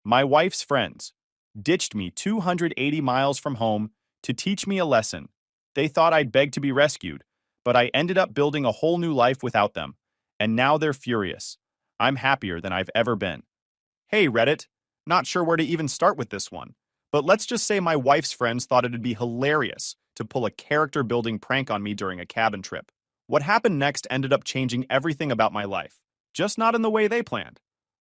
My wife's friends ditched me 280 miles from home to teach me a lesson. They thought I'd beg to be rescued, but I ended up building a whole new life without them. And now they're furious. I'm happier than I've ever been. Hey, Reddit. Not sure where to even start with this one, but let's just say my wife's friends thought it'd be hilarious to pull a character-building prank on me during a cabin trip. What happened next ended up changing everything about my life, just not in the way they planned.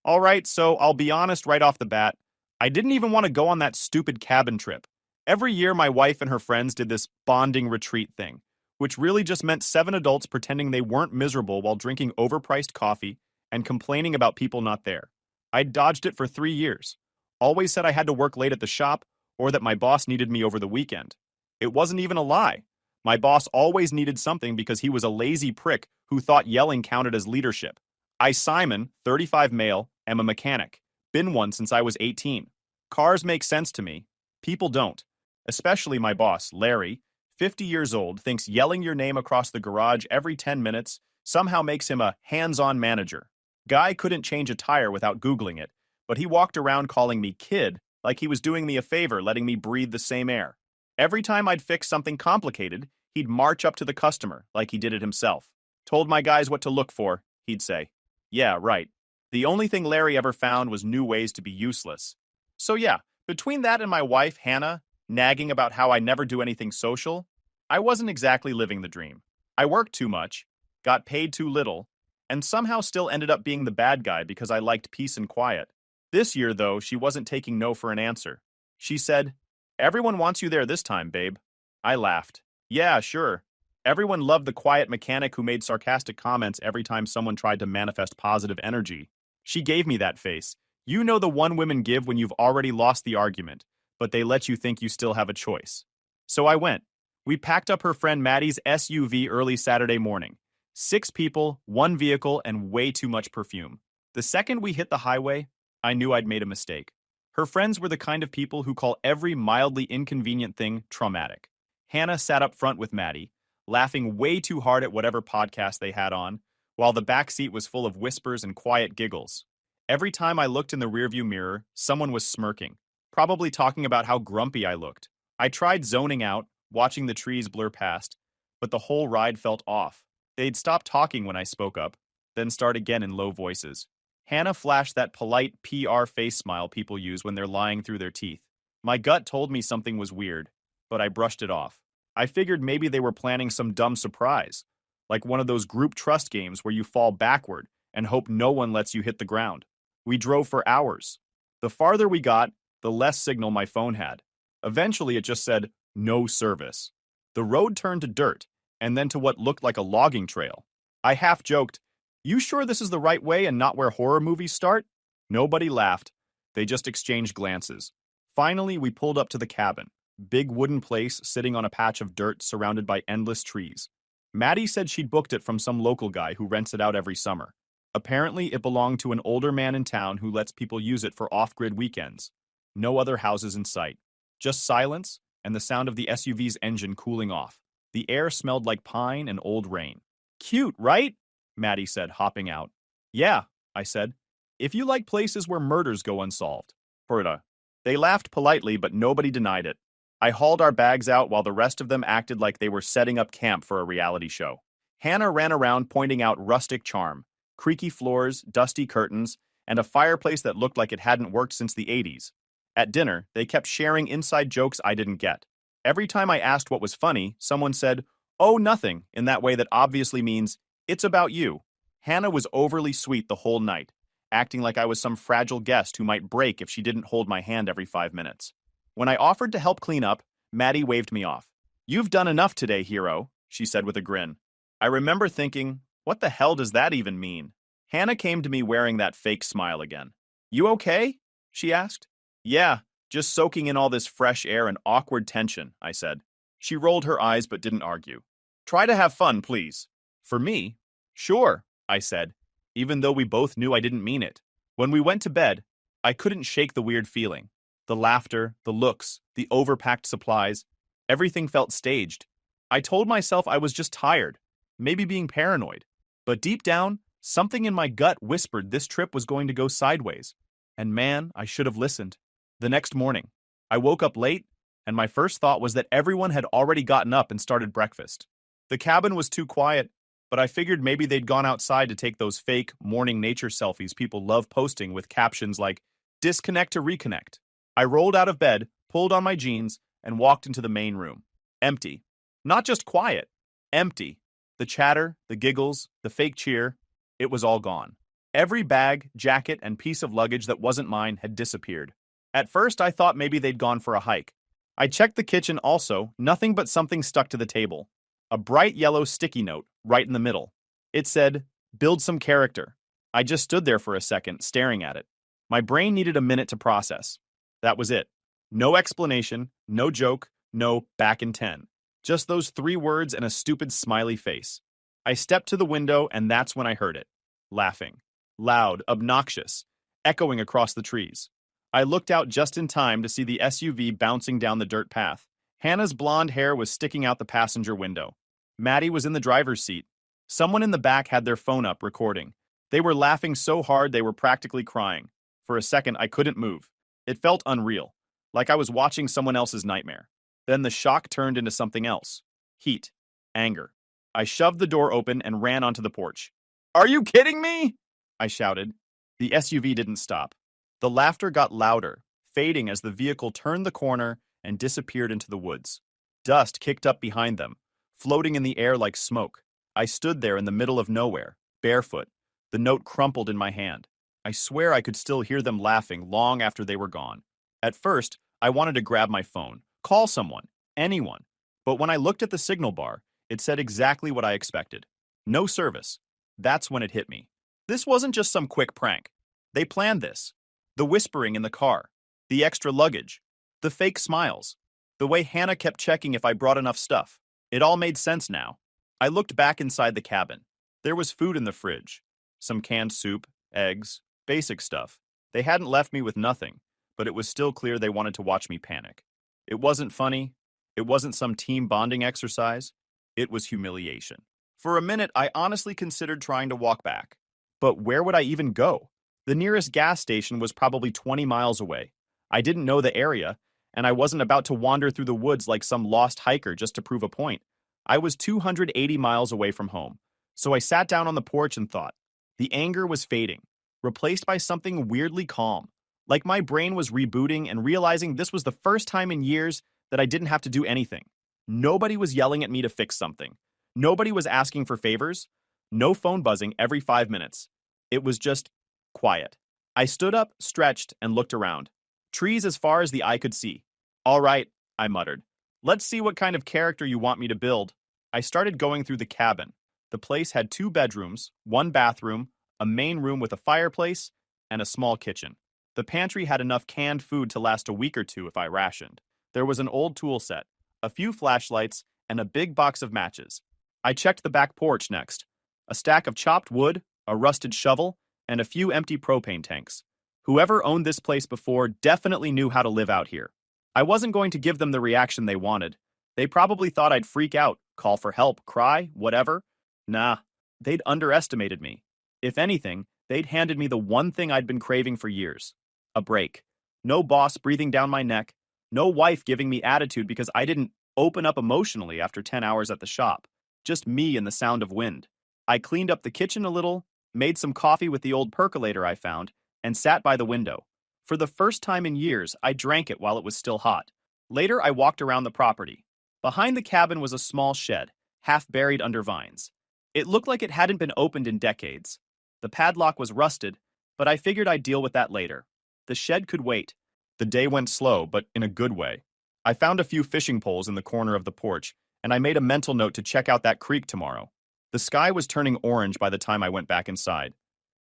Alright, so I'll be honest right off the bat, I didn't even want to go on that stupid cabin trip. Every year my wife and her friends did this bonding retreat thing, which really just meant 7 adults pretending they weren't miserable while drinking overpriced coffee and complaining about people not there. I'd dodged it for 3 years. Always said I had to work late at the shop or that my boss needed me over the weekend. It wasn't even a lie. My boss always needed something because he was a lazy prick who thought yelling counted as leadership. I, Simon, 35 male, am a mechanic. Been one since I was 18. Cars make sense to me. People don't. Especially my boss, Larry, 50 years old, thinks yelling your name across the garage every 10 minutes somehow makes him a hands-on manager. Guy couldn't change a tire without Googling it, but he walked around calling me kid like he was doing me a favor letting me breathe the same air. Every time I'd fix something complicated, he'd march up to the customer like he did it himself. Told my guys what to look for, he'd say. Yeah, right. The only thing Larry ever found was new ways to be useless. So yeah, between that and my wife, Hannah, nagging about how I never do anything social, I wasn't exactly living the dream. I worked too much, got paid too little, and somehow still ended up being the bad guy because I liked peace and quiet. This year, though, she wasn't taking no for an answer. She said, "Everyone wants you there this time, babe." I laughed. Yeah, sure. Everyone loved the quiet mechanic who made sarcastic comments every time someone tried to manifest positive energy. She gave me that face. You know, the one women give when you've already lost the argument, but they let you think you still have a choice. So I went. We packed up her friend Maddie's SUV early Saturday morning. 6 people, 1 vehicle, and way too much perfume. The second we hit the highway, I knew I'd made a mistake. Her friends were the kind of people who call every mildly inconvenient thing traumatic. Hannah sat up front with Maddie, laughing way too hard at whatever podcast they had on, while the back seat was full of whispers and quiet giggles. Every time I looked in the rearview mirror, someone was smirking, probably talking about how grumpy I looked. I tried zoning out, watching the trees blur past, but the whole ride felt off. They'd stop talking when I spoke up, then start again in low voices. Hannah flashed that polite PR face smile people use when they're lying through their teeth. My gut told me something was weird, but I brushed it off. I figured maybe they were planning some dumb surprise, like one of those group trust games where you fall backward and hope no one lets you hit the ground. We drove for hours. The farther we got, the less signal my phone had. Eventually, it just said, "No service." The road turned to dirt, and then to what looked like a logging trail. I half joked, "You sure this is the right way and not where horror movies start?" Nobody laughed. They just exchanged glances. Finally, we pulled up to the cabin. Big wooden place sitting on a patch of dirt surrounded by endless trees. Maddie said she'd booked it from some local guy who rents it out every summer. Apparently, it belonged to an older man in town who lets people use it for off-grid weekends. No other houses in sight. Just silence and the sound of the SUV's engine cooling off. The air smelled like pine and old rain. Cute, right? Maddie said, hopping out. Yeah, I said. If you like places where murders go unsolved. Perda. They laughed politely, but nobody denied it. I hauled our bags out while the rest of them acted like they were setting up camp for a reality show. Hannah ran around pointing out rustic charm, creaky floors, dusty curtains, and a fireplace that looked like it hadn't worked since the 80s. At dinner, they kept sharing inside jokes I didn't get. Every time I asked what was funny, someone said, "Oh, nothing," in that way that obviously means, "It's about you." Hannah was overly sweet the whole night, acting like I was some fragile guest who might break if she didn't hold my hand every 5 minutes. When I offered to help clean up, Maddie waved me off. "You've done enough today, hero," she said with a grin. I remember thinking, what the hell does that even mean? Hannah came to me wearing that fake smile again. "You okay?" she asked. "Yeah, just soaking in all this fresh air and awkward tension," I said. She rolled her eyes but didn't argue. "Try to have fun, please." "For me?" "Sure," I said, even though we both knew I didn't mean it. When we went to bed, I couldn't shake the weird feeling. The laughter, the looks, the overpacked supplies, everything felt staged. I told myself I was just tired, maybe being paranoid. But deep down, something in my gut whispered this trip was going to go sideways. And man, I should have listened. The next morning, I woke up late, and my first thought was that everyone had already gotten up and started breakfast. The cabin was too quiet, but I figured maybe they'd gone outside to take those fake morning nature selfies people love posting with captions like, "Disconnect to reconnect." I rolled out of bed, pulled on my jeans, and walked into the main room. Empty. Not just quiet, empty. The chatter, the giggles, the fake cheer, it was all gone. Every bag, jacket, and piece of luggage that wasn't mine had disappeared. At first, I thought maybe they'd gone for a hike. I checked the kitchen also, nothing but something stuck to the table. A bright yellow sticky note, right in the middle. It said, "Build some character." I just stood there for a second, staring at it. My brain needed a minute to process. That was it. No explanation, no joke, no back in 10. Just those 3 words and a stupid smiley face. I stepped to the window, and that's when I heard it. Laughing. Loud, obnoxious, echoing across the trees. I looked out just in time to see the SUV bouncing down the dirt path. Hannah's blonde hair was sticking out the passenger window. Maddie was in the driver's seat. Someone in the back had their phone up, recording. They were laughing so hard they were practically crying. For a second, I couldn't move. It felt unreal, like I was watching someone else's nightmare. Then the shock turned into something else. Heat. Anger. I shoved the door open and ran onto the porch. "Are you kidding me?" I shouted. The SUV didn't stop. The laughter got louder, fading as the vehicle turned the corner and disappeared into the woods. Dust kicked up behind them, floating in the air like smoke. I stood there in the middle of nowhere, barefoot, the note crumpled in my hand. I swear I could still hear them laughing long after they were gone. At first, I wanted to grab my phone, call someone, anyone. But when I looked at the signal bar, it said exactly what I expected. No service. That's when it hit me. This wasn't just some quick prank. They planned this. The whispering in the car, the extra luggage, the fake smiles, the way Hannah kept checking if I brought enough stuff. It all made sense now. I looked back inside the cabin. There was food in the fridge. Some canned soup, eggs, basic stuff. They hadn't left me with nothing, but it was still clear they wanted to watch me panic. It wasn't funny. It wasn't some team bonding exercise. It was humiliation. For a minute, I honestly considered trying to walk back. But where would I even go? The nearest gas station was probably 20 miles away. I didn't know the area, and I wasn't about to wander through the woods like some lost hiker just to prove a point. I was 280 miles away from home, so I sat down on the porch and thought. The anger was fading, replaced by something weirdly calm, like my brain was rebooting and realizing this was the first time in years that I didn't have to do anything. Nobody was yelling at me to fix something. Nobody was asking for favors. No phone buzzing every 5 minutes. It was just quiet. I stood up, stretched, and looked around. Trees as far as the eye could see. "All right," I muttered. "Let's see what kind of character you want me to build." I started going through the cabin. The place had 2 bedrooms, 1 bathroom, a main room with a fireplace, and a small kitchen. The pantry had enough canned food to last a week or 2 if I rationed. There was an old tool set, a few flashlights, and a big box of matches. I checked the back porch next. A stack of chopped wood, a rusted shovel, and a few empty propane tanks. Whoever owned this place before definitely knew how to live out here. I wasn't going to give them the reaction they wanted. They probably thought I'd freak out, call for help, cry, whatever. Nah, they'd underestimated me. If anything, they'd handed me the one thing I'd been craving for years. A break. No boss breathing down my neck. No wife giving me attitude because I didn't open up emotionally after 10 hours at the shop. Just me and the sound of wind. I cleaned up the kitchen a little, made some coffee with the old percolator I found, and sat by the window. For the first time in years, I drank it while it was still hot. Later, I walked around the property. Behind the cabin was a small shed, half buried under vines. It looked like it hadn't been opened in decades. The padlock was rusted, but I figured I'd deal with that later. The shed could wait. The day went slow, but in a good way. I found a few fishing poles in the corner of the porch, and I made a mental note to check out that creek tomorrow. The sky was turning orange by the time I went back inside.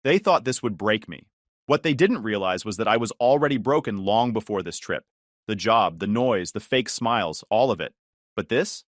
They thought this would break me. What they didn't realize was that I was already broken long before this trip. The job, the noise, the fake smiles, all of it. But this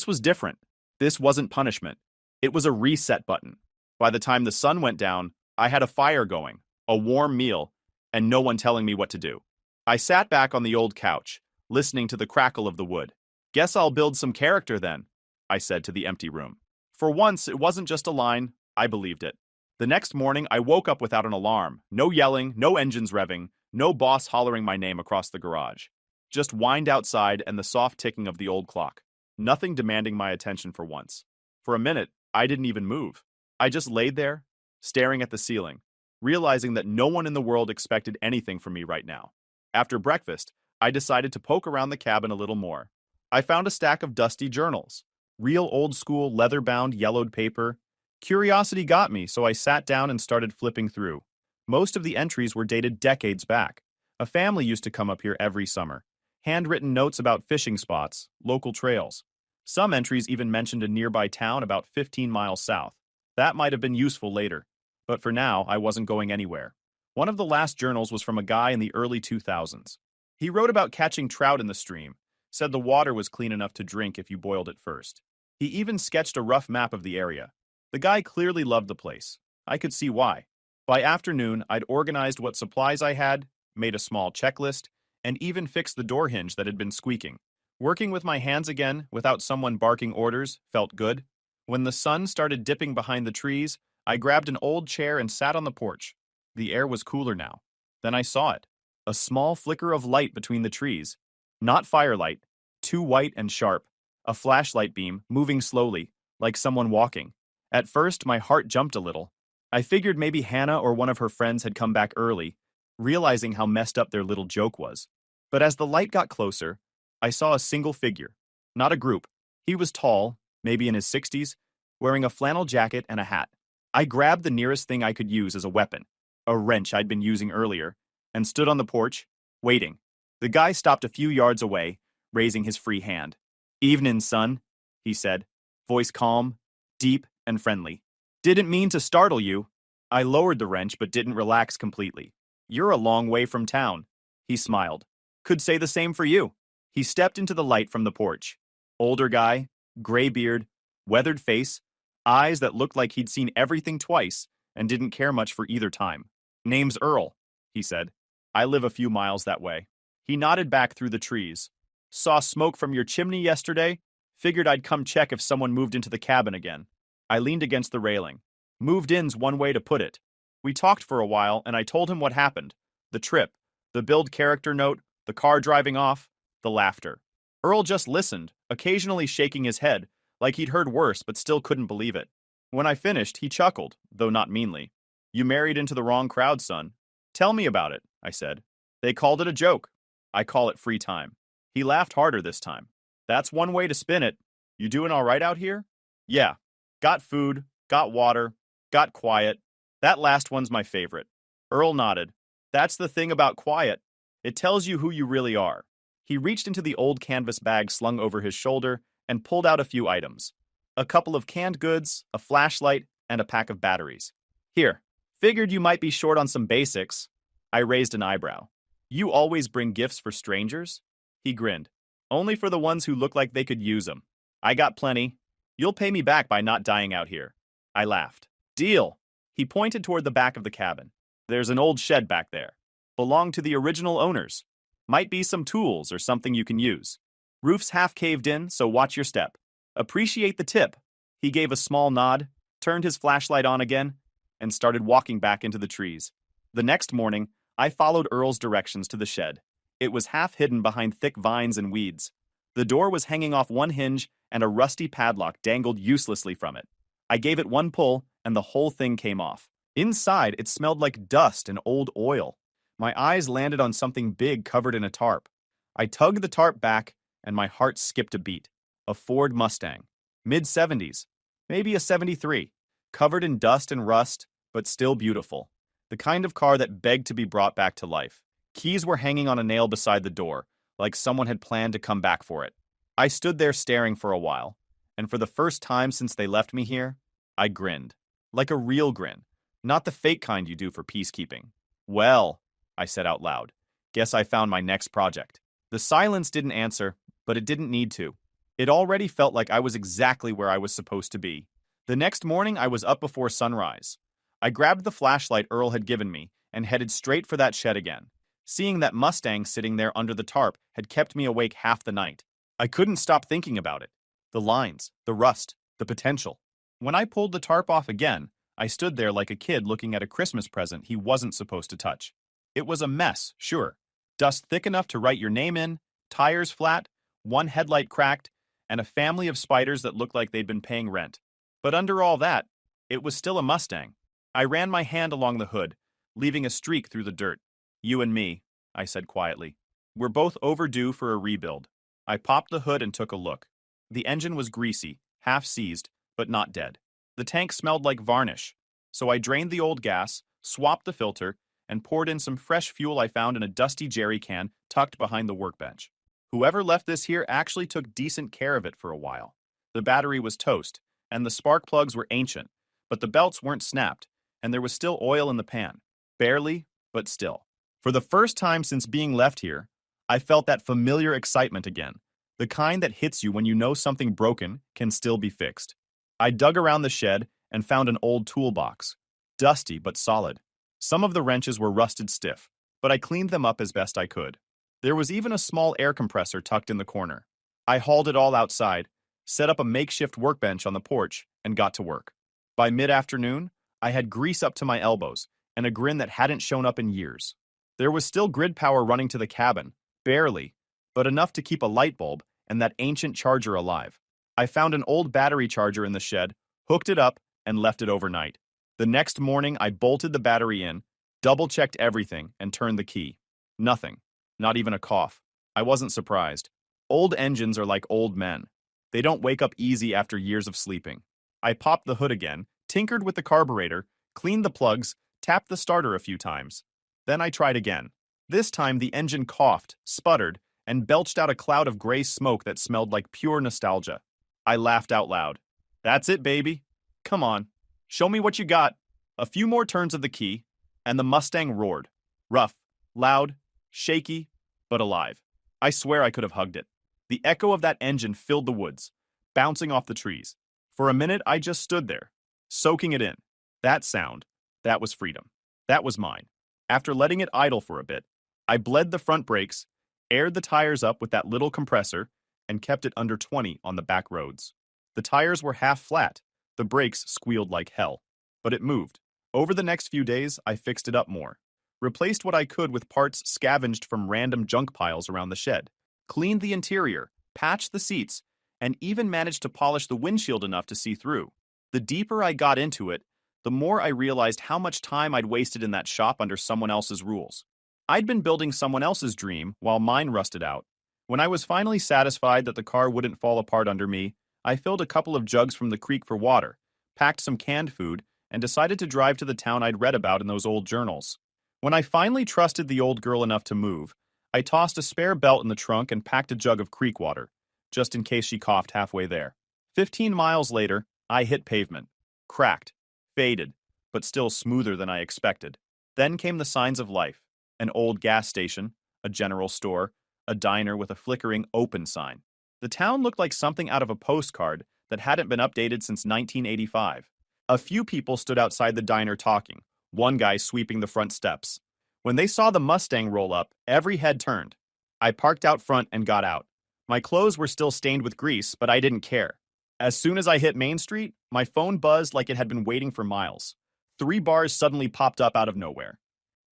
was different. This wasn't punishment. It was a reset button. By the time the sun went down, I had a fire going, a warm meal, and no one telling me what to do. I sat back on the old couch, listening to the crackle of the wood. "Guess I'll build some character then," I said to the empty room. For once, it wasn't just a line, I believed it. The next morning, I woke up without an alarm. No yelling, no engines revving, no boss hollering my name across the garage. Just whined outside and the soft ticking of the old clock. Nothing demanding my attention for once. For a minute, I didn't even move. I just laid there, staring at the ceiling, realizing that no one in the world expected anything from me right now. After breakfast, I decided to poke around the cabin a little more. I found a stack of dusty journals, real old-school leather-bound yellowed paper. Curiosity got me, so I sat down and started flipping through. Most of the entries were dated decades back. A family used to come up here every summer. Handwritten notes about fishing spots, local trails. Some entries even mentioned a nearby town about 15 miles south. That might have been useful later, but for now, I wasn't going anywhere. One of the last journals was from a guy in the early 2000s. He wrote about catching trout in the stream, said the water was clean enough to drink if you boiled it first. He even sketched a rough map of the area. The guy clearly loved the place. I could see why. By afternoon, I'd organized what supplies I had, made a small checklist, and even fixed the door hinge that had been squeaking. Working with my hands again, without someone barking orders, felt good. When the sun started dipping behind the trees, I grabbed an old chair and sat on the porch. The air was cooler now. Then I saw it. A small flicker of light between the trees. Not firelight, too white and sharp. A flashlight beam, moving slowly, like someone walking. At first, my heart jumped a little. I figured maybe Hannah or one of her friends had come back early, realizing how messed up their little joke was. But as the light got closer, I saw a single figure, not a group. He was tall, maybe in his 60s, wearing a flannel jacket and a hat. I grabbed the nearest thing I could use as a weapon, a wrench I'd been using earlier, and stood on the porch, waiting. The guy stopped a few yards away, raising his free hand. "Evenin', son," he said, voice calm, deep, and friendly. "Didn't mean to startle you." I lowered the wrench but didn't relax completely. "You're a long way from town." He smiled. "Could say the same for you." He stepped into the light from the porch. Older guy, gray beard, weathered face, eyes that looked like he'd seen everything twice and didn't care much for either time. "Name's Earl," he said. "I live a few miles that way." He nodded back through the trees. "Saw smoke from your chimney yesterday? Figured I'd come check if someone moved into the cabin again." I leaned against the railing. "Moved in's one way to put it." We talked for a while, and I told him what happened. The trip, the build character note, the car driving off, the laughter. Earl just listened, occasionally shaking his head, like he'd heard worse but still couldn't believe it. When I finished, he chuckled, though not meanly. "You married into the wrong crowd, son." "Tell me about it," I said. "They called it a joke." "I call it free time." He laughed harder this time. "That's one way to spin it. You doing all right out here?" "Yeah. Got food, got water, got quiet. That last one's my favorite." Earl nodded. "That's the thing about quiet. It tells you who you really are." He reached into the old canvas bag slung over his shoulder and pulled out a few items. A couple of canned goods, a flashlight, and a pack of batteries. "Here. Figured you might be short on some basics." I raised an eyebrow. "You always bring gifts for strangers?" He grinned. "Only for the ones who look like they could use them. I got plenty. You'll pay me back by not dying out here." I laughed. "Deal." He pointed toward the back of the cabin. "There's an old shed back there. Belonged to the original owners. Might be some tools or something you can use. Roof's half caved in, so watch your step. Appreciate the tip." He gave a small nod, turned his flashlight on again, and started walking back into the trees. The next morning, I followed Earl's directions to the shed. It was half hidden behind thick vines and weeds. The door was hanging off one hinge, and a rusty padlock dangled uselessly from it. I gave it one pull, and the whole thing came off. Inside, it smelled like dust and old oil. My eyes landed on something big covered in a tarp. I tugged the tarp back, and my heart skipped a beat. A Ford Mustang. Mid-70s. Maybe a 73. Covered in dust and rust, but still beautiful. The kind of car that begged to be brought back to life. Keys were hanging on a nail beside the door, like someone had planned to come back for it. I stood there staring for a while, and for the first time since they left me here, I grinned. Like a real grin, not the fake kind you do for peacekeeping. "Well," I said out loud, "guess I found my next project." The silence didn't answer, but it didn't need to. It already felt like I was exactly where I was supposed to be. The next morning, I was up before sunrise. I grabbed the flashlight Earl had given me and headed straight for that shed again. Seeing that Mustang sitting there under the tarp had kept me awake half the night. I couldn't stop thinking about it. The lines, the rust, the potential. When I pulled the tarp off again, I stood there like a kid looking at a Christmas present he wasn't supposed to touch. It was a mess, sure. Dust thick enough to write your name in, tires flat, one headlight cracked, and a family of spiders that looked like they'd been paying rent. But under all that, it was still a Mustang. I ran my hand along the hood, leaving a streak through the dirt. You and me, I said quietly. We're both overdue for a rebuild. I popped the hood and took a look. The engine was greasy, half seized, but not dead. The tank smelled like varnish, so I drained the old gas, swapped the filter, and poured in some fresh fuel I found in a dusty jerry can tucked behind the workbench. Whoever left this here actually took decent care of it for a while. The battery was toast, and the spark plugs were ancient, but the belts weren't snapped, and there was still oil in the pan. Barely, but still. For the first time since being left here, I felt that familiar excitement again, the kind that hits you when you know something broken can still be fixed. I dug around the shed and found an old toolbox, dusty but solid. Some of the wrenches were rusted stiff, but I cleaned them up as best I could. There was even a small air compressor tucked in the corner. I hauled it all outside, set up a makeshift workbench on the porch, and got to work. By mid-afternoon, I had grease up to my elbows and a grin that hadn't shown up in years. There was still grid power running to the cabin, barely, but enough to keep a light bulb and that ancient charger alive. I found an old battery charger in the shed, hooked it up, and left it overnight. The next morning, I bolted the battery in, double-checked everything, and turned the key. Nothing. Not even a cough. I wasn't surprised. Old engines are like old men. They don't wake up easy after years of sleeping. I popped the hood again, tinkered with the carburetor, cleaned the plugs, tapped the starter a few times. Then I tried again. This time the engine coughed, sputtered, and belched out a cloud of gray smoke that smelled like pure nostalgia. I laughed out loud. That's it, baby. Come on. Show me what you got. A few more turns of the key, and the Mustang roared. Rough, loud, shaky, but alive. I swear I could have hugged it. The echo of that engine filled the woods, bouncing off the trees. For a minute, I just stood there, soaking it in. That sound, that was freedom. That was mine. After letting it idle for a bit, I bled the front brakes, aired the tires up with that little compressor, and kept it under 20 on the back roads. The tires were half flat. The brakes squealed like hell. But it moved. Over the next few days, I fixed it up more. Replaced what I could with parts scavenged from random junk piles around the shed. Cleaned the interior, patched the seats, and even managed to polish the windshield enough to see through. The deeper I got into it, the more I realized how much time I'd wasted in that shop under someone else's rules. I'd been building someone else's dream while mine rusted out. When I was finally satisfied that the car wouldn't fall apart under me, I filled a couple of jugs from the creek for water, packed some canned food, and decided to drive to the town I'd read about in those old journals. When I finally trusted the old girl enough to move, I tossed a spare belt in the trunk and packed a jug of creek water, just in case she coughed halfway there. 15 miles later, I hit pavement. Cracked, faded, but still smoother than I expected. Then came the signs of life. An old gas station, a general store, a diner with a flickering open sign. The town looked like something out of a postcard that hadn't been updated since 1985. A few people stood outside the diner talking, one guy sweeping the front steps. When they saw the Mustang roll up, every head turned. I parked out front and got out. My clothes were still stained with grease, but I didn't care. As soon as I hit Main Street, my phone buzzed like it had been waiting for miles. 3 bars suddenly popped up out of nowhere.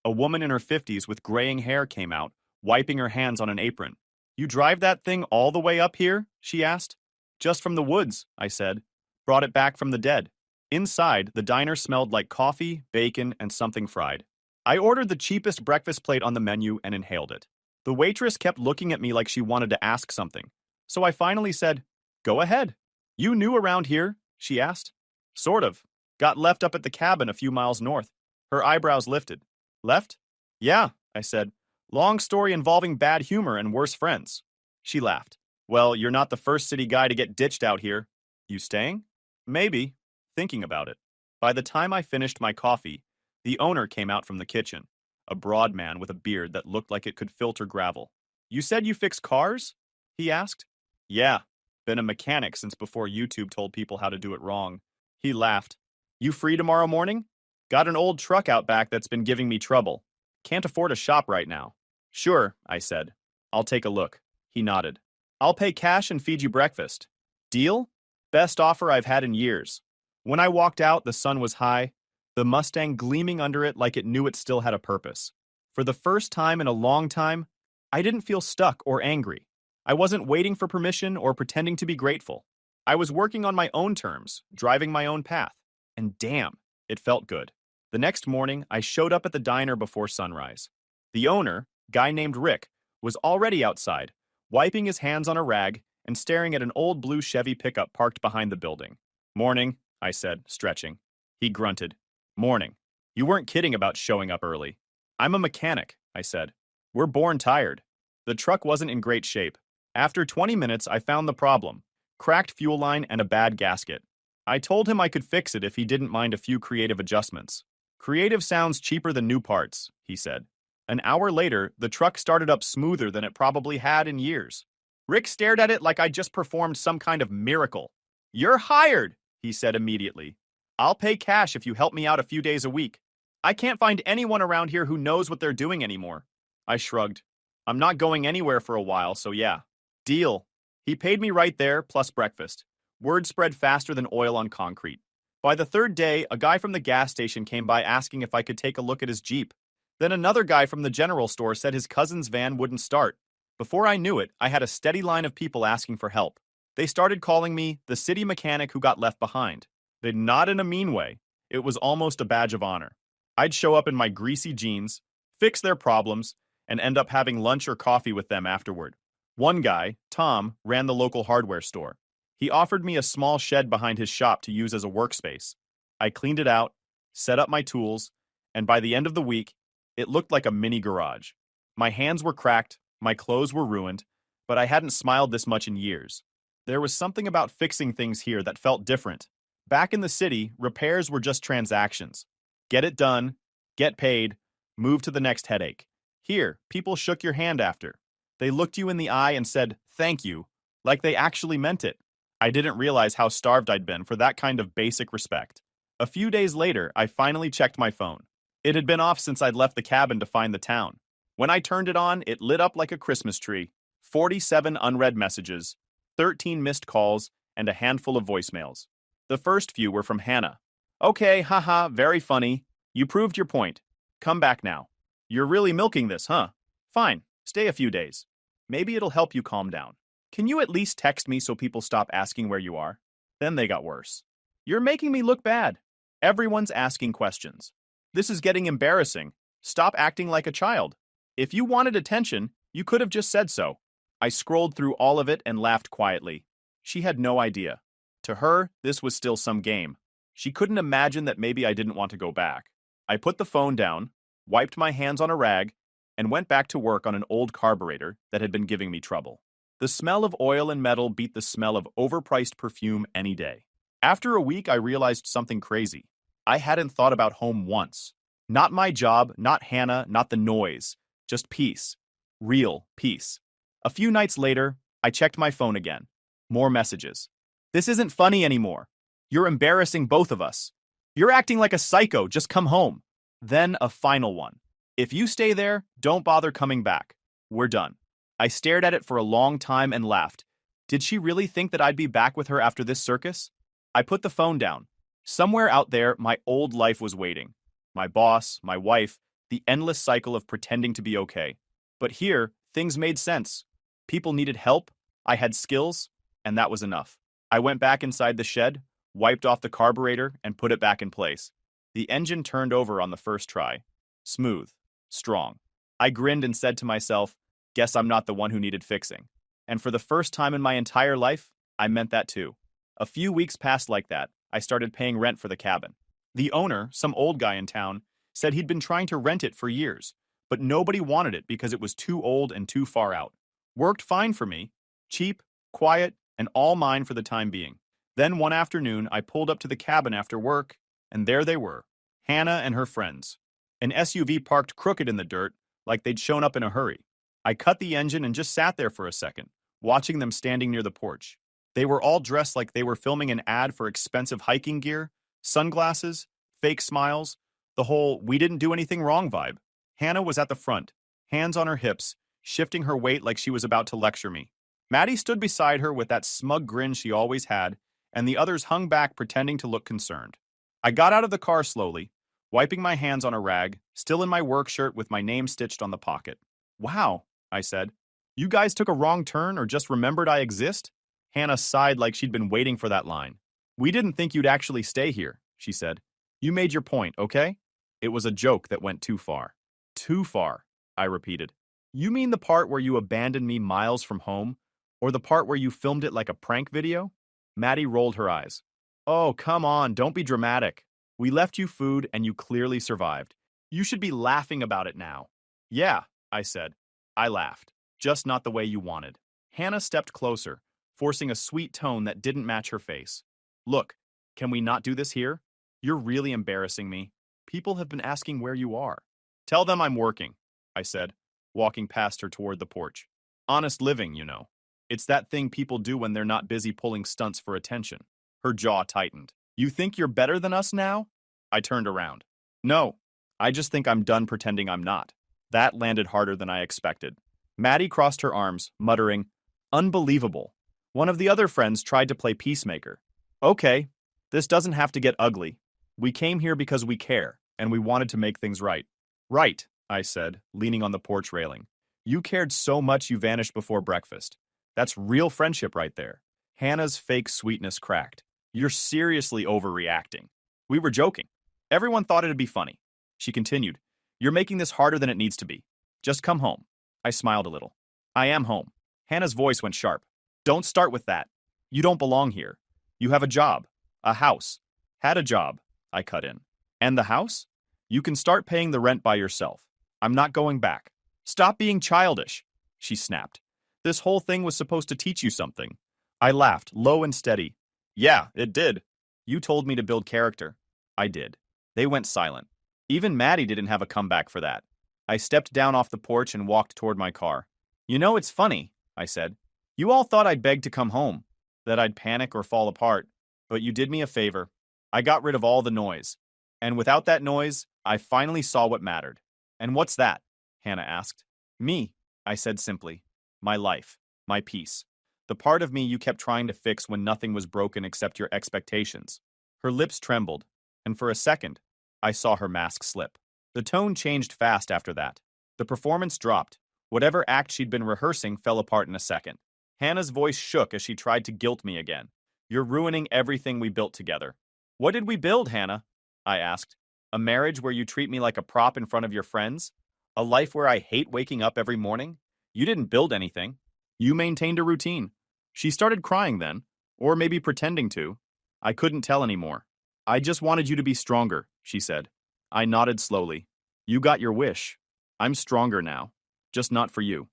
A woman in her 50s with graying hair came out, wiping her hands on an apron. You drive that thing all the way up here? She asked. Just from the woods, I said. Brought it back from the dead. Inside, the diner smelled like coffee, bacon, and something fried. I ordered the cheapest breakfast plate on the menu and inhaled it. The waitress kept looking at me like she wanted to ask something. So I finally said, "Go ahead." "You new around here?" she asked. "Sort of. Got left up at the cabin a few miles north." Her eyebrows lifted. "Left?" "Yeah," I said. "Long story involving bad humor and worse friends." She laughed. "Well, you're not the first city guy to get ditched out here. You staying?" "Maybe. Thinking about it." By the time I finished my coffee, the owner came out from the kitchen, a broad man with a beard that looked like it could filter gravel. "You said you fix cars?" he asked. "Yeah. Been a mechanic since before YouTube told people how to do it wrong." He laughed. "You free tomorrow morning? Got an old truck out back that's been giving me trouble. Can't afford a shop right now." "Sure," I said. "I'll take a look." He nodded. "I'll pay cash and feed you breakfast." "Deal?" "Best offer I've had in years." When I walked out, the sun was high, the Mustang gleaming under it like it knew it still had a purpose. For the first time in a long time, I didn't feel stuck or angry. I wasn't waiting for permission or pretending to be grateful. I was working on my own terms, driving my own path. And damn, it felt good. The next morning, I showed up at the diner before sunrise. The owner, guy named Rick, was already outside, wiping his hands on a rag and staring at an old blue Chevy pickup parked behind the building. "Morning," I said, stretching. He grunted. "Morning. You weren't kidding about showing up early." "I'm a mechanic," I said. "We're born tired." The truck wasn't in great shape. After 20 minutes, I found the problem: cracked fuel line and a bad gasket. I told him I could fix it if he didn't mind a few creative adjustments. "Creative sounds cheaper than new parts," he said. An hour later, the truck started up smoother than it probably had in years. Rick stared at it like I'd just performed some kind of miracle. "You're hired," he said immediately. "I'll pay cash if you help me out a few days a week. I can't find anyone around here who knows what they're doing anymore." I shrugged. "I'm not going anywhere for a while, so yeah." "Deal." He paid me right there, plus breakfast. Word spread faster than oil on concrete. By the third day, a guy from the gas station came by asking if I could take a look at his Jeep. Then another guy from the general store said his cousin's van wouldn't start. Before I knew it, I had a steady line of people asking for help. They started calling me the city mechanic who got left behind. They'd not in a mean way. It was almost a badge of honor. I'd show up in my greasy jeans, fix their problems, and end up having lunch or coffee with them afterward. One guy, Tom, ran the local hardware store. He offered me a small shed behind his shop to use as a workspace. I cleaned it out, set up my tools, and by the end of the week, it looked like a mini garage. My hands were cracked, my clothes were ruined, but I hadn't smiled this much in years. There was something about fixing things here that felt different. Back in the city, repairs were just transactions. Get it done, get paid, move to the next headache. Here, people shook your hand after. They looked you in the eye and said, "Thank you," like they actually meant it. I didn't realize how starved I'd been for that kind of basic respect. A few days later, I finally checked my phone. It had been off since I'd left the cabin to find the town. When I turned it on, it lit up like a Christmas tree. 47 unread messages, 13 missed calls, and a handful of voicemails. The first few were from Hannah. "Okay, haha, very funny. You proved your point. Come back now. You're really milking this, huh? Fine, stay a few days. Maybe it'll help you calm down. Can you at least text me so people stop asking where you are?" Then they got worse. "You're making me look bad. Everyone's asking questions. This is getting embarrassing. Stop acting like a child. If you wanted attention, you could have just said so." I scrolled through all of it and laughed quietly. She had no idea. To her, this was still some game. She couldn't imagine that maybe I didn't want to go back. I put the phone down, wiped my hands on a rag, and went back to work on an old carburetor that had been giving me trouble. The smell of oil and metal beat the smell of overpriced perfume any day. After a week, I realized something crazy. I hadn't thought about home once. Not my job, not Hannah, not the noise. Just peace. Real peace. A few nights later, I checked my phone again. More messages. "This isn't funny anymore. You're embarrassing both of us. You're acting like a psycho, just come home." Then a final one. "If you stay there, don't bother coming back. We're done." I stared at it for a long time and laughed. Did she really think that I'd be back with her after this circus? I put the phone down. Somewhere out there, my old life was waiting. My boss, my wife, the endless cycle of pretending to be okay. But here, things made sense. People needed help, I had skills, and that was enough. I went back inside the shed, wiped off the carburetor, and put it back in place. The engine turned over on the first try. Smooth. Strong. I grinned and said to myself, guess I'm not the one who needed fixing. And for the first time in my entire life, I meant that too. A few weeks passed like that. I started paying rent for the cabin. The owner, some old guy in town, said he'd been trying to rent it for years, but nobody wanted it because it was too old and too far out. Worked fine for me. Cheap, quiet, and all mine for the time being. Then one afternoon, I pulled up to the cabin after work, and there they were, Hannah and her friends. An SUV parked crooked in the dirt, like they'd shown up in a hurry. I cut the engine and just sat there for a second, watching them standing near the porch. They were all dressed like they were filming an ad for expensive hiking gear, sunglasses, fake smiles, the whole "we didn't do anything wrong" vibe. Hannah was at the front, hands on her hips, shifting her weight like she was about to lecture me. Maddie stood beside her with that smug grin she always had, and the others hung back pretending to look concerned. I got out of the car slowly, wiping my hands on a rag, still in my work shirt with my name stitched on the pocket. Wow, I said. You guys took a wrong turn or just remembered I exist? Hannah sighed like she'd been waiting for that line. We didn't think you'd actually stay here, she said. You made your point, okay? It was a joke that went too far. Too far, I repeated. You mean the part where you abandoned me miles from home? Or the part where you filmed it like a prank video? Maddie rolled her eyes. Oh, come on, don't be dramatic. We left you food and you clearly survived. You should be laughing about it now. Yeah, I said. I laughed, just not the way you wanted. Hannah stepped closer, forcing a sweet tone that didn't match her face. Look, can we not do this here? You're really embarrassing me. People have been asking where you are. Tell them I'm working, I said, walking past her toward the porch. Honest living, you know. It's that thing people do when they're not busy pulling stunts for attention. Her jaw tightened. You think you're better than us now? I turned around. No, I just think I'm done pretending I'm not. That landed harder than I expected. Maddie crossed her arms, muttering, Unbelievable. One of the other friends tried to play peacemaker. Okay, this doesn't have to get ugly. We came here because we care, and we wanted to make things right. Right, I said, leaning on the porch railing. You cared so much you vanished before breakfast. That's real friendship right there. Hannah's fake sweetness cracked. You're seriously overreacting. We were joking. Everyone thought it'd be funny. She continued, You're making this harder than it needs to be. Just come home. I smiled a little. I am home. Hannah's voice went sharp. Don't start with that. You don't belong here. You have a job. A house. Had a job. I cut in. And the house? You can start paying the rent by yourself. I'm not going back. Stop being childish, she snapped. This whole thing was supposed to teach you something. I laughed, low and steady. Yeah, it did. You told me to build character. I did. They went silent. Even Maddie didn't have a comeback for that. I stepped down off the porch and walked toward my car. You know, it's funny, I said. You all thought I'd beg to come home, that I'd panic or fall apart. But you did me a favor. I got rid of all the noise. And without that noise, I finally saw what mattered. And what's that? Hannah asked. Me, I said simply. My life. My peace. The part of me you kept trying to fix when nothing was broken except your expectations. Her lips trembled, and for a second, I saw her mask slip. The tone changed fast after that. The performance dropped. Whatever act she'd been rehearsing fell apart in a second. Hannah's voice shook as she tried to guilt me again. You're ruining everything we built together. What did we build, Hannah? I asked. A marriage where you treat me like a prop in front of your friends? A life where I hate waking up every morning? You didn't build anything. You maintained a routine. She started crying then, or maybe pretending to. I couldn't tell anymore. I just wanted you to be stronger, she said. I nodded slowly. You got your wish. I'm stronger now. Just not for you.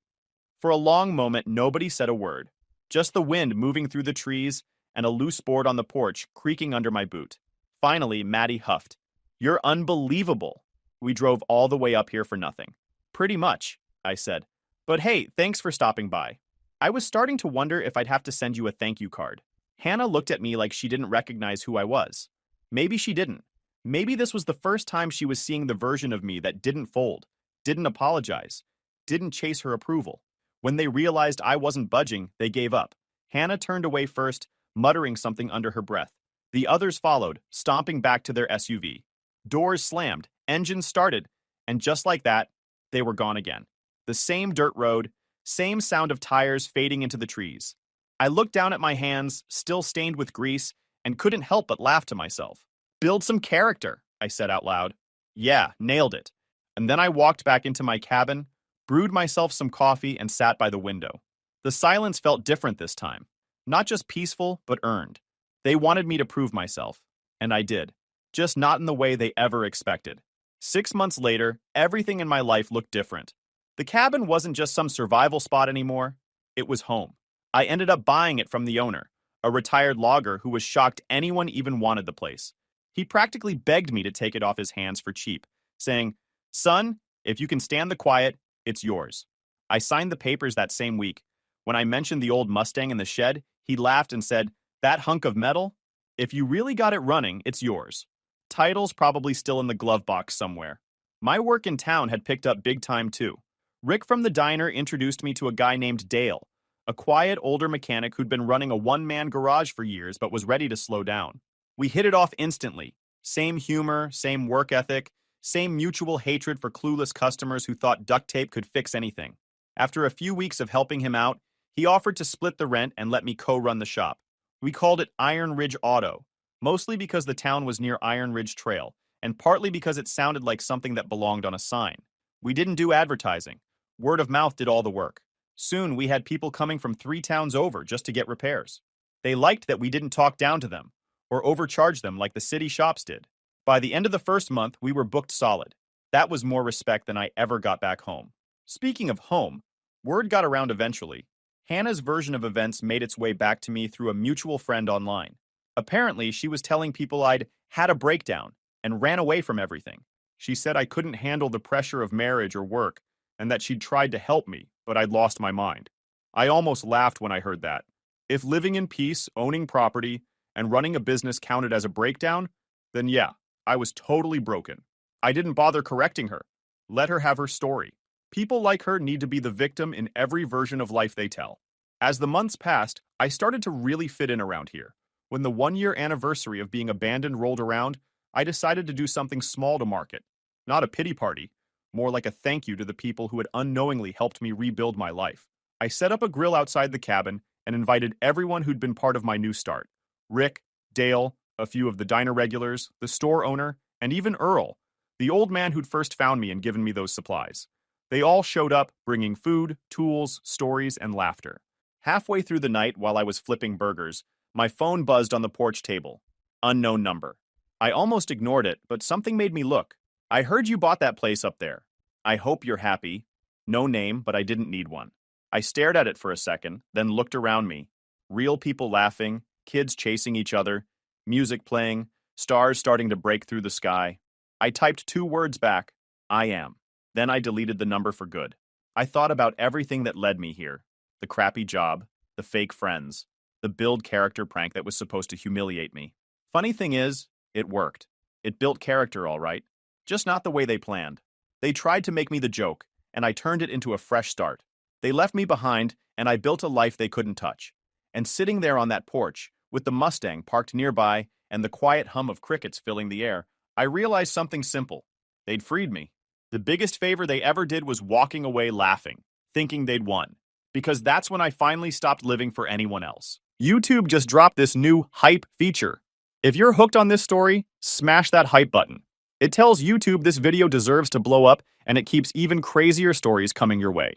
For a long moment, nobody said a word. Just the wind moving through the trees and a loose board on the porch creaking under my boot. Finally, Maddie huffed. You're unbelievable. We drove all the way up here for nothing. Pretty much, I said. But hey, thanks for stopping by. I was starting to wonder if I'd have to send you a thank you card. Hannah looked at me like she didn't recognize who I was. Maybe she didn't. Maybe this was the first time she was seeing the version of me that didn't fold, didn't apologize, didn't chase her approval. When they realized I wasn't budging, they gave up. Hannah turned away first, muttering something under her breath. The others followed, stomping back to their SUV. Doors slammed, engines started, and just like that, they were gone again. The same dirt road, same sound of tires fading into the trees. I looked down at my hands, still stained with grease, and couldn't help but laugh to myself. Build some character, I said out loud. Yeah, nailed it. And then I walked back into my cabin, brewed myself some coffee, and sat by the window. The silence felt different this time. Not just peaceful, but earned. They wanted me to prove myself, and I did. Just not in the way they ever expected. 6 months later, everything in my life looked different. The cabin wasn't just some survival spot anymore. It was home. I ended up buying it from the owner, a retired logger who was shocked anyone even wanted the place. He practically begged me to take it off his hands for cheap, saying, Son, if you can stand the quiet, it's yours. I signed the papers that same week. When I mentioned the old Mustang in the shed, he laughed and said, That hunk of metal? If you really got it running, it's yours. Title's probably still in the glove box somewhere. My work in town had picked up big time too. Rick from the diner introduced me to a guy named Dale, a quiet, older mechanic who'd been running a one-man garage for years but was ready to slow down. We hit it off instantly. Same humor, same work ethic, same mutual hatred for clueless customers who thought duct tape could fix anything. After a few weeks of helping him out, he offered to split the rent and let me co-run the shop. We called it Iron Ridge Auto, mostly because the town was near Iron Ridge Trail, and partly because it sounded like something that belonged on a sign. We didn't do advertising. Word of mouth did all the work. Soon, we had people coming from 3 towns over just to get repairs. They liked that we didn't talk down to them or overcharge them like the city shops did. By the end of the first month, we were booked solid. That was more respect than I ever got back home. Speaking of home, word got around eventually. Hannah's version of events made its way back to me through a mutual friend online. Apparently, she was telling people I'd had a breakdown and ran away from everything. She said I couldn't handle the pressure of marriage or work, and that she'd tried to help me, but I'd lost my mind. I almost laughed when I heard that. If living in peace, owning property, and running a business counted as a breakdown, then yeah, I was totally broken. I didn't bother correcting her. Let her have her story. People like her need to be the victim in every version of life they tell. As the months passed, I started to really fit in around here. When the 1-year anniversary of being abandoned rolled around, I decided to do something small to mark it. Not a pity party, more like a thank you to the people who had unknowingly helped me rebuild my life. I set up a grill outside the cabin and invited everyone who'd been part of my new start. Rick, Dale, a few of the diner regulars, the store owner, and even Earl, the old man who'd first found me and given me those supplies. They all showed up, bringing food, tools, stories, and laughter. Halfway through the night, while I was flipping burgers, my phone buzzed on the porch table. Unknown number. I almost ignored it, but something made me look. I heard you bought that place up there. I hope you're happy. No name, but I didn't need one. I stared at it for a second, then looked around me. Real people laughing, kids chasing each other, music playing, stars starting to break through the sky. I typed 2 words back, I am. Then I deleted the number for good. I thought about everything that led me here. The crappy job, the fake friends, the build character prank that was supposed to humiliate me. Funny thing is, it worked. It built character all right, just not the way they planned. They tried to make me the joke, and I turned it into a fresh start. They left me behind, and I built a life they couldn't touch. And sitting there on that porch, with the Mustang parked nearby and the quiet hum of crickets filling the air, I realized something simple. They'd freed me. The biggest favor they ever did was walking away laughing, thinking they'd won. Because that's when I finally stopped living for anyone else. YouTube just dropped this new hype feature. If you're hooked on this story, smash that hype button. It tells YouTube this video deserves to blow up, and it keeps even crazier stories coming your way.